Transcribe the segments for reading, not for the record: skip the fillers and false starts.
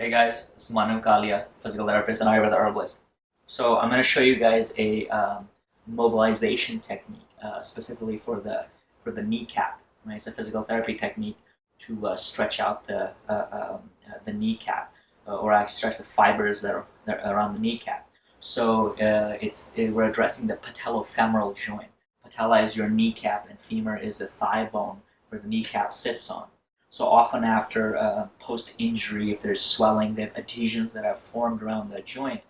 Hey guys, this is Manu, Kalia, physical therapist and Ayurveda herbalist. So I'm going to show you guys a mobilization technique, specifically for the kneecap. Right? It's a physical therapy technique to stretch out the kneecap, or actually stretch the fibers that are around the kneecap. So we're addressing the patellofemoral joint. Patella is your kneecap, and femur is the thigh bone where the kneecap sits on. So often after post-injury, if there's swelling, there are adhesions that have formed around the joint,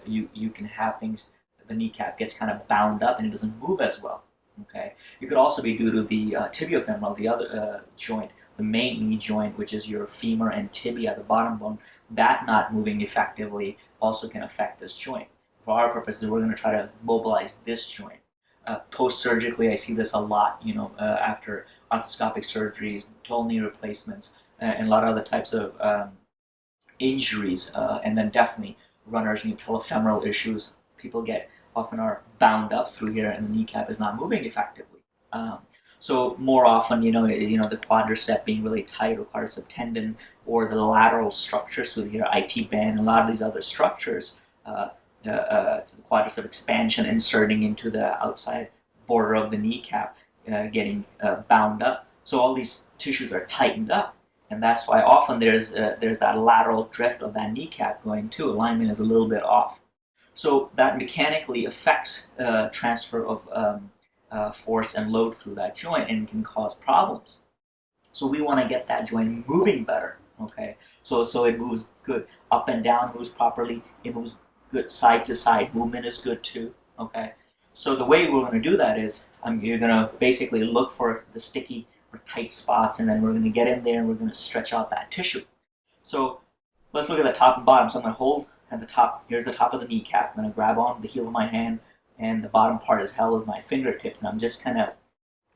you can have things, the kneecap gets kind of bound up and it doesn't move as well. Okay, it could also be due to the tibiofemoral, the other joint, the main knee joint, which is your femur and tibia, the bottom bone, that not moving effectively also can affect this joint. For our purposes, we're going to try to mobilize this joint. Post-surgically, I see this a lot, after arthroscopic surgeries, total knee replacements, and a lot of other types of injuries, and then definitely runners and patellofemoral issues. People often are bound up through here, and the kneecap is not moving effectively. So more often, the quadricep being really tight, or quadricep tendon, or the lateral structures through here, IT band, and a lot of these other structures. The quadricep expansion inserting into the outside border of the kneecap, getting bound up. So all these tissues are tightened up, and that's why often there's that lateral drift of that kneecap going too. Alignment is a little bit off. So that mechanically affects transfer of force and load through that joint and can cause problems. So we want to get that joint moving better. Okay, so it moves good up and down, moves properly. It moves good side to side. Movement is good too. Okay, so the way we're going to do that is you're going to basically look for the sticky or tight spots, and then we're going to get in there and we're going to stretch out that tissue. So let's look at the top and bottom. So I'm going to hold at the top. Here's the top of the kneecap. I'm going to grab on the heel of my hand, and the bottom part is held with my fingertips, and I'm just kind of,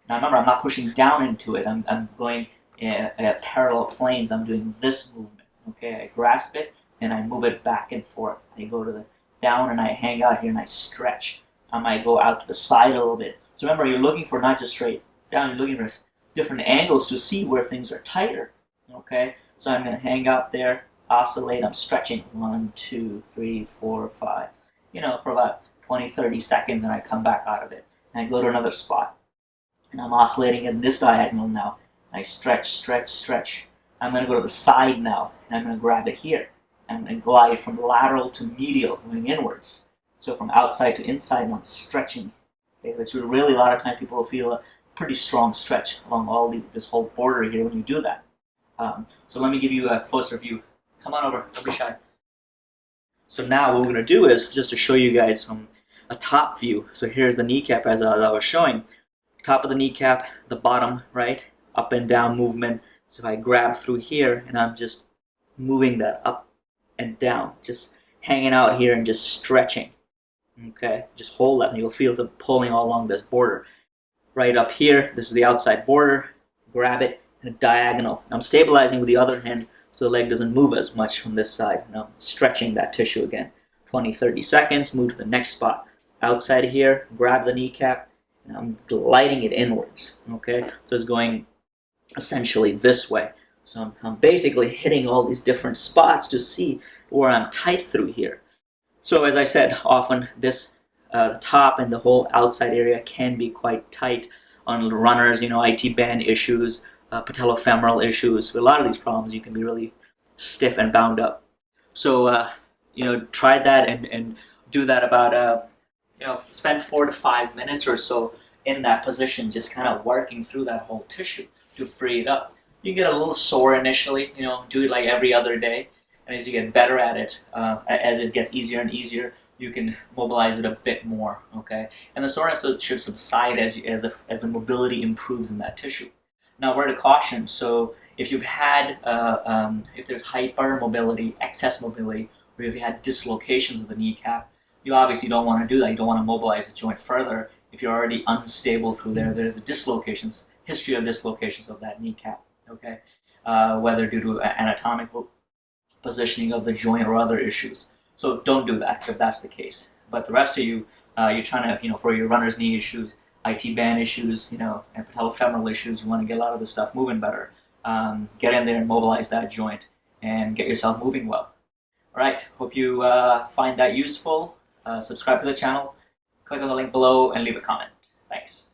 now remember, I'm not pushing down into it. I'm going at parallel planes. I'm doing this movement. Okay, I grasp it and I move it back and forth. I go to the down and I hang out here and I stretch. I might go out to the side a little bit. So remember, you're looking for not just straight down, you're looking for different angles to see where things are tighter. Okay, so I'm going to hang out there, oscillate, I'm stretching 1, 2, 3, 4, 5, for about 20, 30 seconds, and I come back out of it. And I go to another spot, and I'm oscillating in this diagonal now. I stretch, stretch, stretch. I'm going to go to the side now, and I'm going to grab it here. I'm going to glide from lateral to medial, going inwards. So from outside to inside, I'm stretching. Okay, which really, a lot of times people will feel a pretty strong stretch along this whole border here when you do that. So let me give you a closer view. Come on over, don't be shy. So now what we're going to do is just to show you guys from a top view. So here's the kneecap as I was showing. Top of the kneecap, the bottom, right? Up and down movement. So if I grab through here and I'm just moving that up and down, just hanging out here and just stretching. Okay, just hold that and you'll feel some pulling all along this border. Right up here, this is the outside border. Grab it in a diagonal. I'm stabilizing with the other hand so the leg doesn't move as much from this side. Now I'm stretching that tissue again. 20, 30 seconds, move to the next spot. Outside here, grab the kneecap, and I'm gliding it inwards. Okay, so it's going essentially this way. So I'm basically hitting all these different spots to see where I'm tight through here. So as I said, often this the top and the whole outside area can be quite tight on runners, IT band issues, patellofemoral issues. With a lot of these problems, you can be really stiff and bound up. So, try that and do that about, spend 4 to 5 minutes or so in that position, just kind of working through that whole tissue to free it up. You get a little sore initially, do it like every other day. And as you get better at it, as it gets easier and easier, you can mobilize it a bit more, okay? And the soreness should subside as the mobility improves in that tissue. Now, word of caution, so if you've had, if there's hypermobility, excess mobility, or if you had dislocations of the kneecap, you obviously don't want to do that. You don't want to mobilize the joint further. If you're already unstable through there's a history of dislocations of that kneecap, okay? Whether due to anatomical positioning of the joint or other issues. So don't do that if that's the case. But the rest of you, you're trying to, for your runner's knee issues, IT band issues, and patellofemoral issues, you want to get a lot of this stuff moving better. Get in there and mobilize that joint and get yourself moving well. All right, hope you find that useful. Subscribe to the channel, click on the link below, and leave a comment. Thanks.